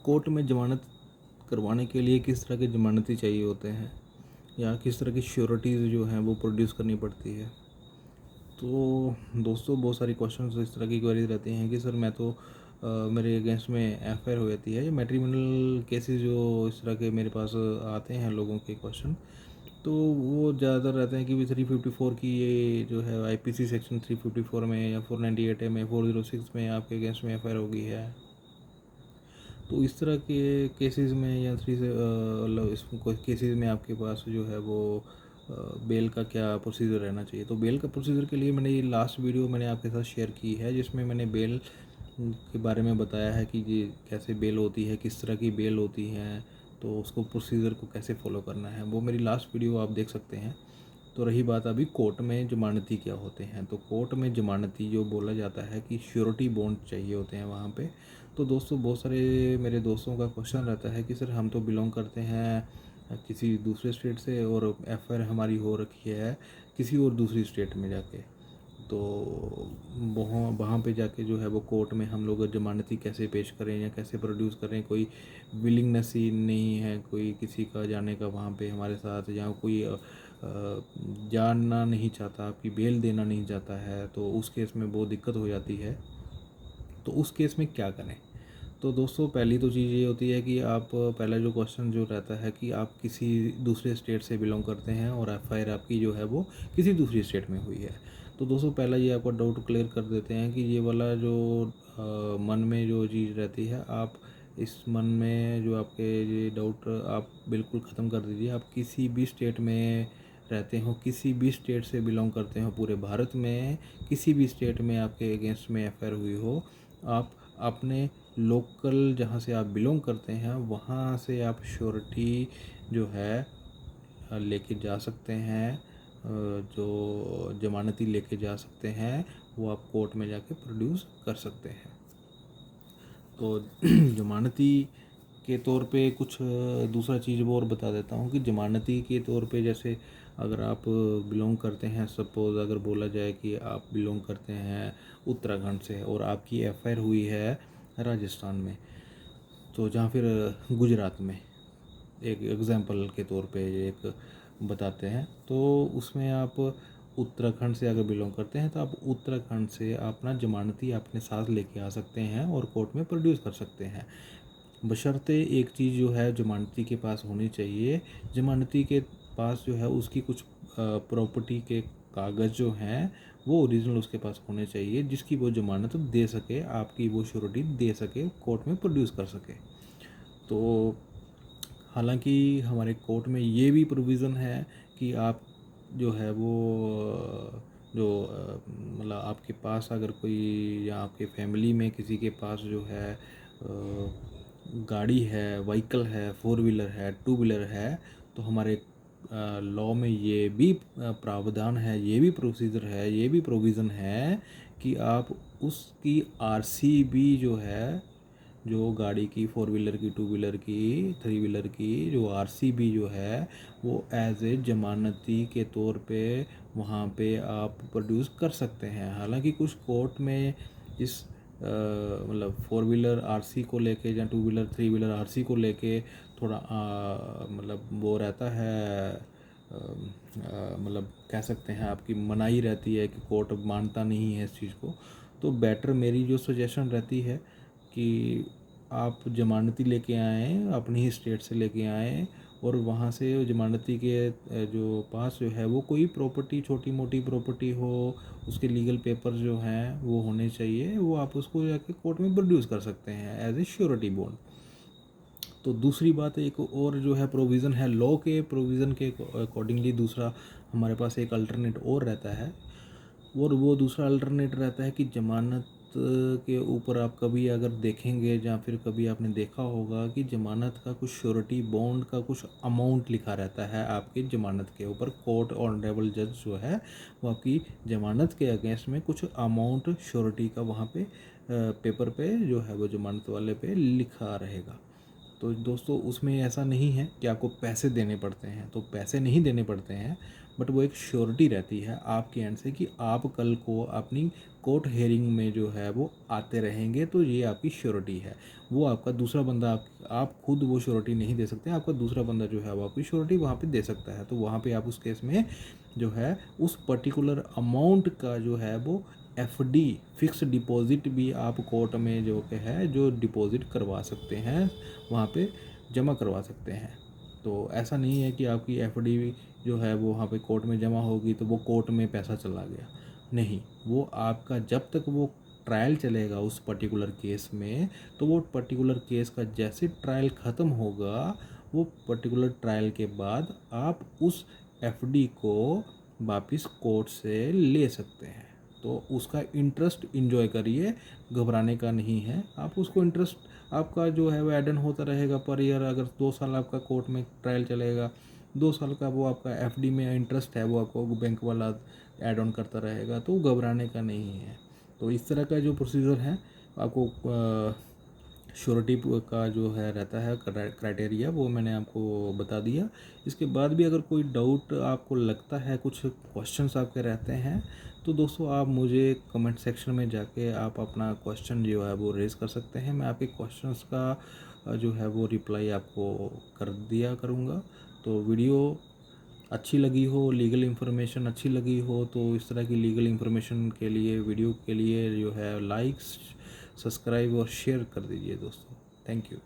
Court में ज़मानत करवाने के लिए किस तरह के ज़मानती चाहिए होते हैं या किस तरह की श्योरिटीज़ जो हैं वो प्रोड्यूस करनी पड़ती है। तो दोस्तों बहुत सारी क्वेश्चंस इस तरह की क्वेरीज रहती हैं कि सर मैं तो मेरे अगेंस्ट में एफआईआर हो जाती है या मैट्रिमोनियल केसेस जो इस तरह के मेरे पास आते हैं लोगों के क्वेश्चन, तो वो ज़्यादातर रहते हैं कि भी 354 की ये जो है आईपीसी सेक्शन 354 में या 498 में 406 में आपके अगेंस्ट में एफआईआर हो गई है। तो इस तरह के केसेस में या थ्री से मतलब इस केसेस में आपके पास जो है वो बेल का क्या प्रोसीजर रहना चाहिए। तो बेल का प्रोसीजर के लिए मैंने ये लास्ट वीडियो मैंने आपके साथ शेयर की है जिसमें मैंने बेल के बारे में बताया है कि ये कैसे बेल होती है, किस तरह की बेल होती है, तो उसको प्रोसीजर को कैसे फॉलो करना है, वो मेरी लास्ट वीडियो आप देख सकते हैं। तो रही बात अभी कोर्ट में ज़मानती क्या होते हैं, तो कोर्ट में ज़मानती जो बोला जाता है कि श्योरिटी बॉन्ड चाहिए होते हैं वहाँ पे। तो दोस्तों बहुत सारे मेरे दोस्तों का क्वेश्चन रहता है कि सर हम तो बिलोंग करते हैं किसी दूसरे स्टेट से और एफआईआर हमारी हो रखी है किसी और दूसरी स्टेट में जाके, तो वहाँ वहाँ पे जाके जो है वो कोर्ट में हम लोग ज़मानती कैसे पेश करें या कैसे प्रोड्यूस करें। कोई विलिंगनेस ही नहीं है कोई किसी का जाने का वहाँ पे हमारे साथ, या कोई जानना नहीं चाहता, आपकी बेल देना नहीं चाहता है, तो उस केस में बहुत दिक्कत हो जाती है। तो उस केस में क्या करें। तो दोस्तों पहली तो चीज़ ये होती है कि आप पहला जो क्वेश्चन जो रहता है कि आप किसी दूसरे स्टेट से बिलोंग करते हैं और एफआईआर आपकी जो है वो किसी दूसरी स्टेट में हुई है। तो दोस्तों पहला ये आपका डाउट क्लियर कर देते हैं कि ये वाला जो मन में जो चीज़ रहती है, आप इस मन में जो आपके ये डाउट आप बिल्कुल ख़त्म कर दीजिए। आप किसी भी स्टेट में रहते हो, किसी भी स्टेट से बिलोंग करते हो, पूरे भारत में किसी भी स्टेट में आपके अगेंस्ट में एफआईआर हुई हो, आप अपने लोकल जहाँ से आप बिलोंग करते हैं वहाँ से आप श्योरिटी जो है लेके जा सकते हैं। जो ज़मानती लेके जा सकते हैं वो आप कोर्ट में जाके प्रोड्यूस कर सकते हैं। तो ज़मानती के तौर पे कुछ दूसरा चीज़ वो और बता देता हूँ कि ज़मानती के तौर पे जैसे अगर आप बिलोंग करते हैं, सपोज़ अगर बोला जाए कि आप बिलोंग करते हैं उत्तराखंड से और आपकी एफआईआर हुई है राजस्थान में, तो जहाँ फिर गुजरात में, एक एग्जांपल के तौर पे एक बताते हैं, तो उसमें आप उत्तराखंड से अगर बिलोंग करते हैं तो आप उत्तराखंड से अपना ज़मानती अपने साथ लेके आ सकते हैं और कोर्ट में प्रोड्यूस कर सकते हैं। बशर्ते एक चीज़ जो है ज़मानती के पास होनी चाहिए, ज़मानती के पास जो है उसकी कुछ प्रॉपर्टी के कागज़ जो हैं वो ओरिजिनल उसके पास होने चाहिए जिसकी वो ज़मानत दे सके, आपकी वो श्योरिटी दे सके, कोर्ट में प्रोड्यूस कर सके। तो हालांकि हमारे कोर्ट में ये भी प्रोविज़न है कि आप जो है वो जो मतलब आपके पास अगर कोई या आपके फैमिली में किसी के पास जो है गाड़ी है, व्हीकल है, फोर व्हीलर है, टू व्हीलर है, तो हमारे लॉ में ये भी प्रावधान है, ये भी प्रोसीजर है, ये भी प्रोविज़न है कि आप उसकी आरसी भी जो है, जो गाड़ी की फोर व्हीलर की, टू व्हीलर की, थ्री व्हीलर की जो आरसी भी जो है वो एज ए ज़मानती के तौर पे वहाँ पे आप प्रोड्यूस कर सकते हैं। हालांकि कुछ कोर्ट में इस मतलब फोर व्हीलर आरसी को लेके या two wheeler three wheeler RC को लेके थोड़ा मतलब वो रहता है, मतलब कह सकते हैं आपकी मनाही रहती है कि कोर्ट मानता नहीं है इस चीज़ को। तो बेटर मेरी जो सजेशन रहती है कि आप ज़मानती लेके आएँ, अपनी ही स्टेट से लेके आएँ और वहाँ से ज़मानती के जो पास जो है वो कोई प्रॉपर्टी, छोटी मोटी प्रॉपर्टी हो, उसके लीगल पेपर जो हैं वो होने चाहिए, वो आप उसको जाके कोर्ट में प्रोड्यूस कर सकते हैं एज ए श्योरिटी बॉन्ड। तो दूसरी बात एक और जो है प्रोविज़न है लॉ के प्रोविज़न के अकॉर्डिंगली, दूसरा हमारे पास एक अल्टरनेट और रहता है, और वो दूसरा अल्टरनेट रहता है कि ज़मानत के ऊपर आप कभी अगर देखेंगे या फिर कभी आपने देखा होगा कि ज़मानत का कुछ श्योरिटी बॉन्ड का कुछ अमाउंट लिखा रहता है आपकी ज़मानत के ऊपर। कोर्ट ऑनरेबल जज जो है वो आपकी ज़मानत के अगेंस्ट में कुछ अमाउंट श्योरिटी का वहाँ पे पेपर पे जो है वो ज़मानत वाले पे लिखा रहेगा। तो दोस्तों उसमें ऐसा नहीं है कि आपको पैसे देने पड़ते हैं, तो पैसे नहीं देने पड़ते हैं, बट वो एक श्योरिटी रहती है आपके एंड से कि आप कल को अपनी कोर्ट हेयरिंग में जो है वो आते रहेंगे, तो ये आपकी श्योरिटी है। वो आपका दूसरा बंदा आप खुद वो श्योरिटी नहीं दे सकते, आपका दूसरा बंदा जो है वो आपकी श्योरिटी वहाँ पे दे सकता है। तो वहाँ पे आप उस केस में जो है उस पर्टिकुलर अमाउंट का जो है वो एफडी फिक्स डिपॉजिट भी आप कोर्ट में जो है जो डिपॉजिट करवा सकते हैं, वहाँ पे जमा करवा सकते हैं। तो ऐसा नहीं है कि आपकी एफडी जो है वो वहाँ पे कोर्ट में जमा होगी तो वो कोर्ट में पैसा चला गया, नहीं। वो आपका जब तक वो ट्रायल चलेगा उस पर्टिकुलर केस में, तो वो पर्टिकुलर केस का जैसे ट्रायल ख़त्म होगा, वो पर्टिकुलर ट्रायल के बाद आप उस एफडी को वापस कोर्ट से ले सकते हैं। तो उसका इंटरेस्ट इंजॉय करिए, घबराने का नहीं है। आप उसको इंटरेस्ट आपका जो है वो ऐड ऑन होता रहेगा पर ईयर। अगर 2 साल आपका कोर्ट में ट्रायल चलेगा, 2 साल का वो आपका एफडी में इंटरेस्ट है वो आपको बैंक वाला ऐड ऑन करता रहेगा, तो घबराने का नहीं है। तो इस तरह का जो प्रोसीजर है आपको श्योरिटी का जो है रहता है क्राइटेरिया, वो मैंने आपको बता दिया। इसके बाद भी अगर कोई डाउट आपको लगता है, कुछ क्वेश्चंस आपके रहते हैं, तो दोस्तों आप मुझे कमेंट सेक्शन में जाके आप अपना क्वेश्चन जो है वो रेज़ कर सकते हैं। मैं आपके क्वेश्चंस का जो है वो रिप्लाई आपको कर दिया करूँगा। तो वीडियो अच्छी लगी हो, लीगल इन्फॉर्मेशन अच्छी लगी हो, तो इस तरह की लीगल इन्फॉर्मेशन के लिए वीडियो के लिए जो है लाइक्स, सब्सक्राइब और शेयर कर दीजिए दोस्तों। Thank you.